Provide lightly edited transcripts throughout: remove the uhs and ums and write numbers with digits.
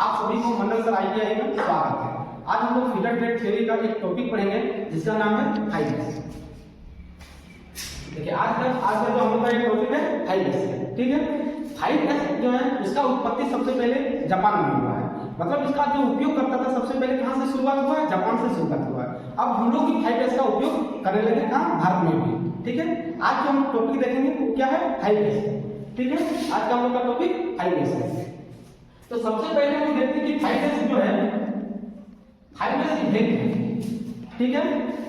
आप सभी को मंडल सर ITI में स्वागत है। आज हम लोग फिगर ट्रेड थ्योरी का एक टॉपिक पढ़ेंगे जिसका नाम है हाइबेस। देखिए आज का जो हम लोग का एक टॉपिक है हाइबेस, ठीक है। हाइबेस जो है उसका उत्पत्ति सबसे पहले जापान में हुआ है, मतलब इसका जो उपयोग करता था सबसे पहले कहाँ से शुरुआत हुआ है? जापान से शुरुआत हुआ है। अब हम लोग भी हाइबेस का उपयोग करने लगे कहाँ? भारत में भी, ठीक है। आज जो हम टॉपिक देखेंगे वो क्या है? हाइबेस, ठीक है। आज का हम लोग का टॉपिक हाइबेस है। तो सबसे पहले हम देखते हैं कि हाइबेस जो है, हाइबेस है, ठीक है।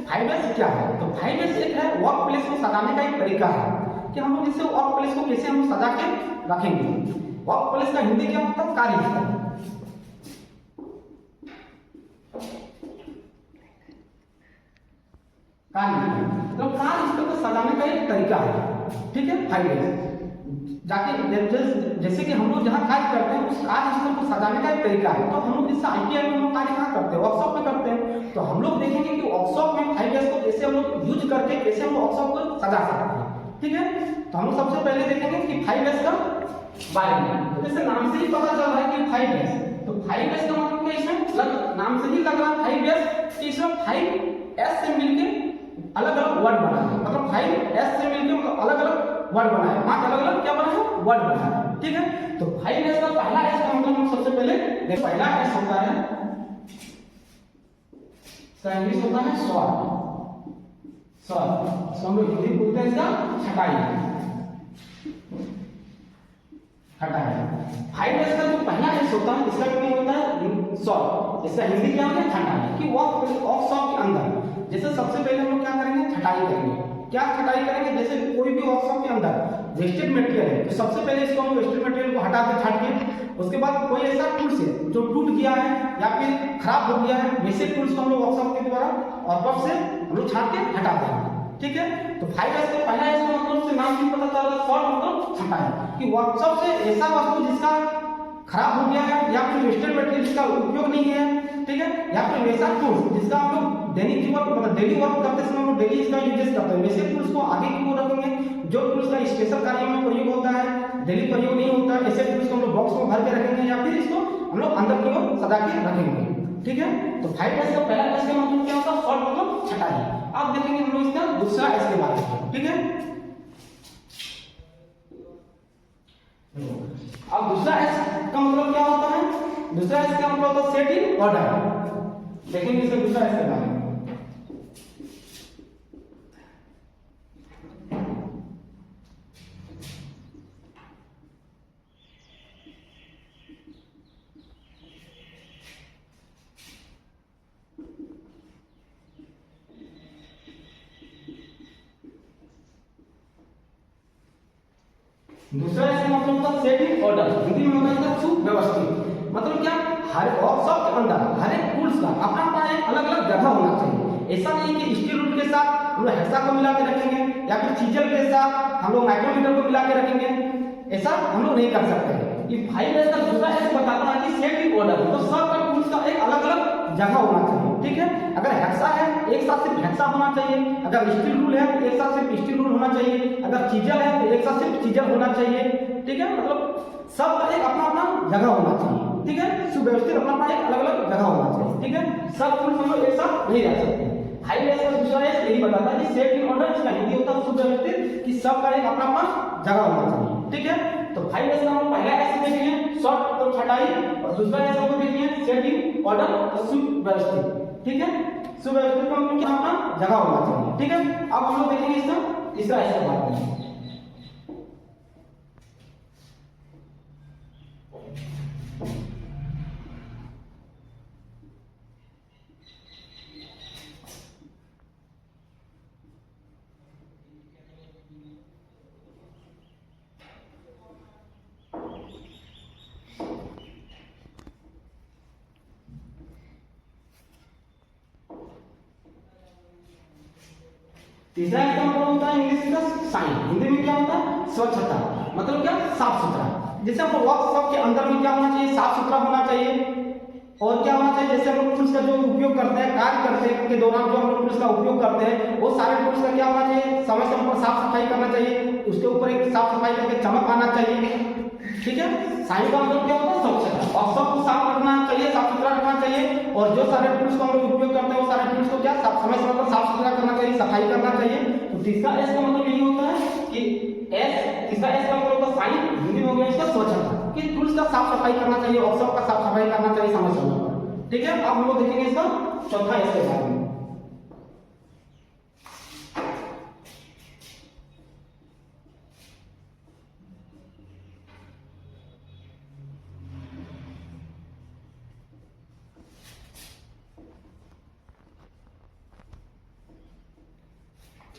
हाइबेस क्या है? तो हाइबेस एक है वर्क प्लेस को सजाने का एक तरीका है कि हम लोग इससे वर्क प्लेस को कैसे हम सजा के रखेंगे। वर्क प्लेस का हिंदी क्या होता है? कार्यस्थल। तो कार्यस्थल को सजाने का एक तरीका है, ठीक है। हाइबेस जाके जैसे कि हम लोग जहाँ कार्य करते हैं उस कार्यस्थल को सजाने का एक तरीका है। तो हम लोग इससे ITI में हम कार्य कहाँ करते हैं? वर्कशॉप में करते हैं। तो हम लोग देखेंगे कि वर्कशॉप में हाइबेस को कैसे हम लोग यूज करके कैसे हम वर्कशॉप को सजा सकते हैं, ठीक है। तो हम लोग सबसे पहले देखेंगे कि हाइबेस का बारे में। तो जैसे नाम से ही पता चल रहा है कि हाइबेस, तो हाइबेस का मतलब क्या? इसमें नाम से ही लग रहा है हाइबेस कि इसमें 5S से मिलके अलग अलग वर्ड बना है, मतलब 5S से मिलके मतलब अलग अलग वर्ड बना है, 5 अलग अलग क्या बना है? वर्ड बना है, ठीक है। तो 5S का पहला S का मतलब हम सबसे पहले पहला S होता है, इंग्लिश होता है सॉर्ट। सॉर्ट हम लोग हिंदी बोलते हैं इसका छटाई। 5S का जो पहला S होता है इसका मीनिंग होता है सॉर्ट। इसका हिंदी क्या है? छटाई। कि वर्कशॉप के अंदर जैसे सबसे पहले हम लोग क्या करेंगे? छटाई करेंगे। क्या छटाई करेंगे? जैसे कोई भी वर्कशॉप के अंदर वेस्टेड मटेरियल है तो सबसे पहले इसको हम वेस्टेड मटेरियल को हटा के छाट के, उसके बाद कोई ऐसा टूल्स है जो टूट गया है या फिर खराब हो गया है, वैसे टूल्स को हम लोग वर्कशॉप के द्वारा और कप से हम लोग छाट के हटा देंगे, ठीक है। तो 5S का पहला S का मतलब से नाम से पता चल रहा है सॉर्ट मतलब छटाई। कि वर्कशॉप से ऐसा वस्तु जिसका खराब हो गया है या फिर वेस्टेड मटेरियल जिसका उपयोग नहीं है, ठीक है, या फिर वैसा टूल्स जिसका हम लोग दैनिक जीवन मतलब डेली वर्क करते समय हम लोग डेली इसका यूजेस करते हैं, वैसे टूल्स को आगे की ओर रखेंगे। जो टूल्स का स्पेशल कार्य में प्रयोग होता है, डेली प्रयोग नहीं होता है, ऐसे टूल्स को हम लोग बॉक्स में भर के रखेंगे या फिर इसको हम लोग अंदर की ओर सजा के रखेंगे, ठीक है। तो 5S का पहला S का मतलब क्या होता है? सॉर्ट मतलब छटाई। अब देखेंगे हम लोग इसका दूसरा S के बारे में, ठीक है। अब दूसरा S का मतलब क्या होता है? दूसरा S का मतलब होता है सेट इन ऑर्डर। देखेंगे इसका दूसरा S के बारे में। दूसरा इसका मतलब होता है सेट इन ऑर्डर। हिंदी में होता है सुव्यवस्थित। मतलब क्या? हर वर्कशॉप के अंदर हर एक टूल्स का अपना अपना एक अलग अलग जगह होना चाहिए। ऐसा नहीं कि स्टील रूल के साथ हम लोग हेक्सा को मिला के रखेंगे या फिर चीजल के साथ हम लोग माइक्रोमीटर को मिला के रखेंगे, ऐसा हम लोग नहीं कर सकते। कि 5S का दूसरा S बताता है कि सेट इन ऑर्डर, तो सब का टूल्स का एक अलग अलग जगह होना चाहिए, ठीक है। अगर हेक्सा है एक साथ सिर्फ हेक्सा होना चाहिए, अगर स्टील रूल है तो एक साथ सिर्फ स्टील रूल होना चाहिए, अगर चीजल है तो एक साथ सिर्फ चीजल होना चाहिए, ठीक है। मतलब सब का एक अपना अपना जगह होना चाहिए, ठीक है। सुव्यवस्थित अपना अपना एक अलग अलग जगह होना चाहिए, ठीक है। सब टूल्स हम लोग एक साथ नहीं रख सकते। 5S का दूसरा S यही बताता है कि सेट इन ऑर्डर, इसका हिंदी होता है सुव्यवस्थित, कि सब का एक अपना अपना जगह होना चाहिए, ठीक है। तो 5S का हम पहला S देख लिए सॉर्ट तो छटाई, और दूसरा S हम देख लिए सेट इन ऑर्डर तो सुव्यवस्थित, ठीक है। सुव्यवस्थित का मतलब क्या? अपना जगह होना चाहिए, ठीक है। अब हम लोग देखेंगे इसका तीसरा S के बारे में। तीसरा इसका मतलब होता है इंग्लिश का साइन। हिंदी में क्या होता है? स्वच्छता। मतलब क्या? साफ सुथरा। जैसे हम वर्कशॉप के अंदर में क्या होना चाहिए? साफ सुथरा होना चाहिए। और क्या होना चाहिए? जैसे हम लोग टूल्स का जो उपयोग करते हैं, कार्य करते के दौरान जो हम लोग टूल्स का उपयोग करते हैं, वो सारे टूल्स का क्या होना चाहिए? समय समय पर साफ सफाई करना चाहिए, उसके ऊपर एक साफ सफाई करके चमक आना चाहिए, ठीक है। साइन का मतलब क्या होता है? स्वच्छता। और सबको साफ रखना चाहिए, साफ सुथरा रखना चाहिए। और जो सारे टूल्स को हम लोग उपयोग करते हैं वो सारे टूल्स को क्या समय समय पर साफ सुथरा करना चाहिए, सफाई करना चाहिए। तो तीसरा एस का मतलब यही होता है कि तीसरा एस का मतलब होता है साइन, हिंदी में हो गया इसका स्वच्छता, कि टूल्स का साफ सफाई करना चाहिए, वर्कशॉप का साफ सफाई करना चाहिए समय समय पर। ठीक है। अब हम लोग देखेंगे इसका चौथा एस के बारे में।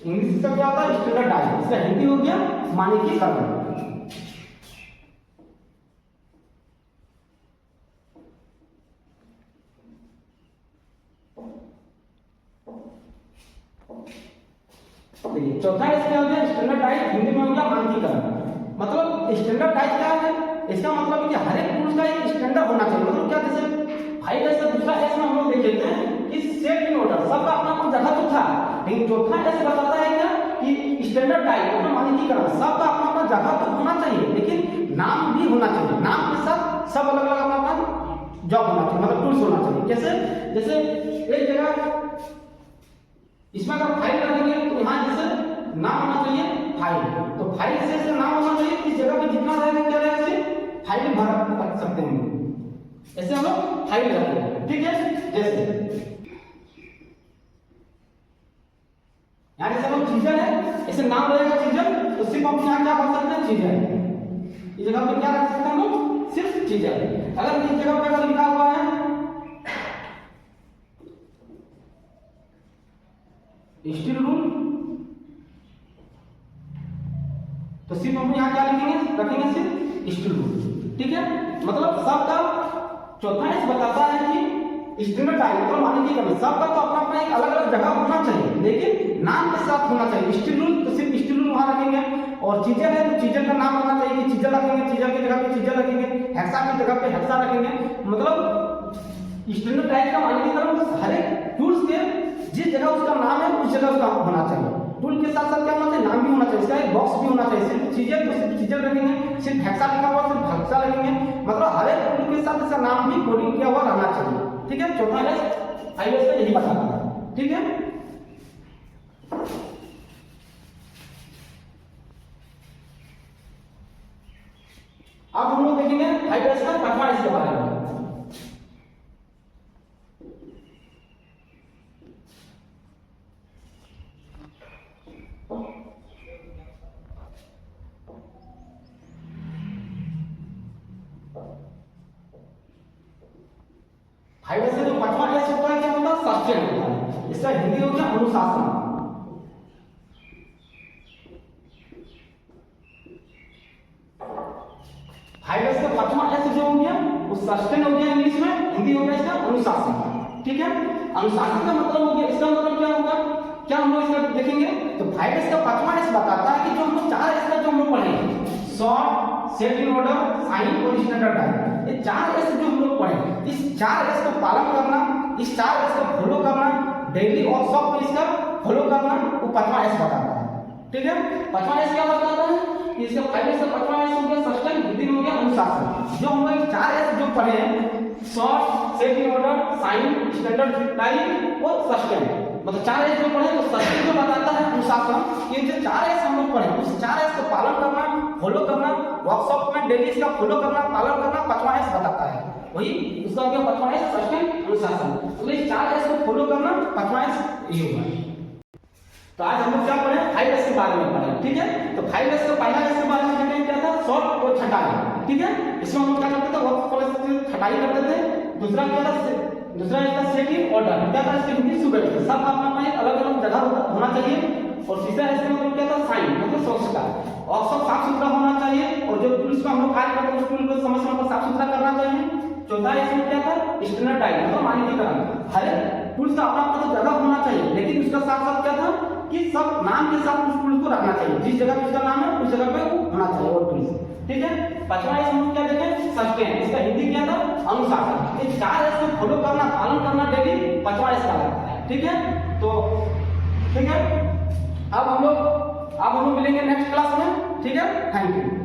इंग्लिश का क्या होता है? स्टैंडर्डाइज। इसका हिंदी हो गया मानकीकरण। देखिए चौथा इसका हो गया स्टैंडर्डाइज, हिंदी में हो गया मानकीकरण। मतलब स्टैंडर्डाइज क्या है? इसका मतलब है कि हर एक टूल्स का एक स्टैंडर्ड होना चाहिए। मतलब क्या, जैसे फाइव एस का दूसरा एस में हम लोग देख लेते हैं कि सेट इन ऑर्डर, सबका अपना अपना जगह तो था, लेकिन चौथा एस बताता है क्या कि स्टैंडर्डाइज मतलब मानकीकरण, सबका अपना अपना जगह तो होना चाहिए, लेकिन नाम भी होना चाहिए। नाम के साथ सब अलग अलग अपना अपना जॉब होना चाहिए, मतलब टूल्स होना चाहिए। कैसे? जैसे एक जगह इसमें अगर फाइल रखेंगे तो यहाँ जैसे नाम होना चाहिए फाइल, तो फाइल से नाम होना चाहिए। इस जगह पे जितना रहेगा क्या रहेगा, से फाइल भर रख सकते हैं, ऐसे हम लोग फाइल रखेंगे। ठीक है। जैसे यहाँ जैसे हम चीजर है, ऐसे नाम रहेगा चीजर, तो सिर्फ हम यहाँ क्या भर सकते हैं? चीजर। इस जगह पे क्या रख सकते हैं हम लोग? सिर्फ चीजर। अगर इस जगह पे अगर लिखा हुआ है स्टील रूल, तो सिर्फ हम यहाँ क्या लिखेंगे? रखेंगे सिर्फ स्टील रूल। ठीक है। मतलब सबका चौथा एस बताता है कि स्टैंडर्डाइज मतलब मानकीकरण, सबका तो अपना अपना एक अलग अलग जगह होना चाहिए, लेकिन नाम के साथ होना चाहिए। स्टील रूल तो सिर्फ स्टील रूल वहां रखेंगे, और चीजर है तो चीजर का नाम होना चाहिए कि चीजर रखेंगे, चीजर की जगह पे चीजर रखेंगे, हेक्सा की जगह पे हेक्सा रखेंगे। मतलब स्टैंडर्डाइज का मानकीकरण हर एक टूल्स के जिस जगह उसका नाम है उस जगह उसका होना चाहिए। टूल के साथ साथ क्या होना चाहिए? नाम भी होना चाहिए, इसका एक बॉक्स भी होना चाहिए। सिर्फ चीजर तो सिर्फ चीजर रखेंगे, सिर्फ हेक्सा लिखा हुआ सिर्फ हेक्सा रखेंगे। मतलब हर एक टूल के साथ इसका नाम भी कोडिंग किया हुआ रहना चाहिए। ठीक है। चौथा एस आईएस का यही बताता है। ठीक है। अब हम लोग देखेंगे आईएस का पांचवा एस के बारे में। फाइव से जो पांचवा एस होता है क्या होता है? सस्टेन होता है। इसका हिंदी हो गया अनुशासन। फाइव एस का पांचवा एस जो हो गया वो सस्टेन हो गया इंग्लिश में, हिंदी हो गया इसका अनुशासन। ठीक है। अनुशासन का मतलब हो गया, इसका मतलब क्या होगा? क्या हम लोग इसका देखेंगे तो फाइव एस का पांचवा एस बताता है कि जो हम लोग चार एस का जो हम लोग पढ़े, sort, set in order, shine और स्टैंडर्डाइज, ये चार एस जो हम लोग पढ़े, इस चार एस को पालन करना, इस चार एस को फॉलो करना, डेली और सब को इसका फॉलो करना, वो पांचवा एस बताता है। ठीक है। पांचवा एस क्या बताता है? इसका फाइव एस का पांचवा एस हो गया सस्टेन, हिंदी में हो गया अनुशासन। जो हम लोग चार एस जो पढ़े हैं, sort, set in order, shine, standardise और सस्टेन, मतलब चार एस जो पढ़े तो सस्टेन जो बताता है अनुशासन, ये जो चार एस हम लोग पढ़े उस चार एस को पालन करना, फॉलो करना, वर्कशॉप में डेली इसका फॉलो करना, पालन करना, पांचवा एस बताता है। वही उसका हो गया पांचवा एस सस्टेन अनुशासन। तो इस चार एस को फॉलो करना, पांचवा एस ये होगा। तो आज हम लोग क्या पढ़े? फाइव एस के बारे में पढ़े। ठीक है। तो फाइव एस का पहला एस के बारे में देखेंगे क्या था? शॉर्ट और छटाई। ठीक है। इसमें हम लोग क्या करते थे? वर्क से छटाई करते थे। दूसरा क्या था? दूसरा इसका सेट इन ऑर्डर, क्या था? इसकी हिंदी सुबह सब अपना अपना एक अलग अलग जगह होना चाहिए। और तीसरा इसका मतलब क्या था? साइन मतलब स्वच्छता, और सब साफ सुथरा होना चाहिए, और जो टूल्स में हम लोग कार्य करते हैं उस टूल को समय समय पर साफ सुथरा करना चाहिए। चौथा इसमें क्या था? स्टैंडर्डाइज मतलब मानकीकरण, हर टूल्स का अपना अपना जगह होना चाहिए, लेकिन उसका साथ साथ क्या था कि सब नाम के साथ उस टूल को रखना चाहिए, जिस जगह पे उसका नाम है उस जगह पे वो होना चाहिए वो टूल्स। ठीक है। पांचवा एस हम क्या देखें? सस्टेन, इसका हिंदी क्या था? अनुशासन। ये चार एस को फॉलो करना, पालन करना डेली, पांचवा एस का लगता है। ठीक है। तो ठीक है। अब हम लोग मिलेंगे नेक्स्ट क्लास में। ठीक है। Thank you.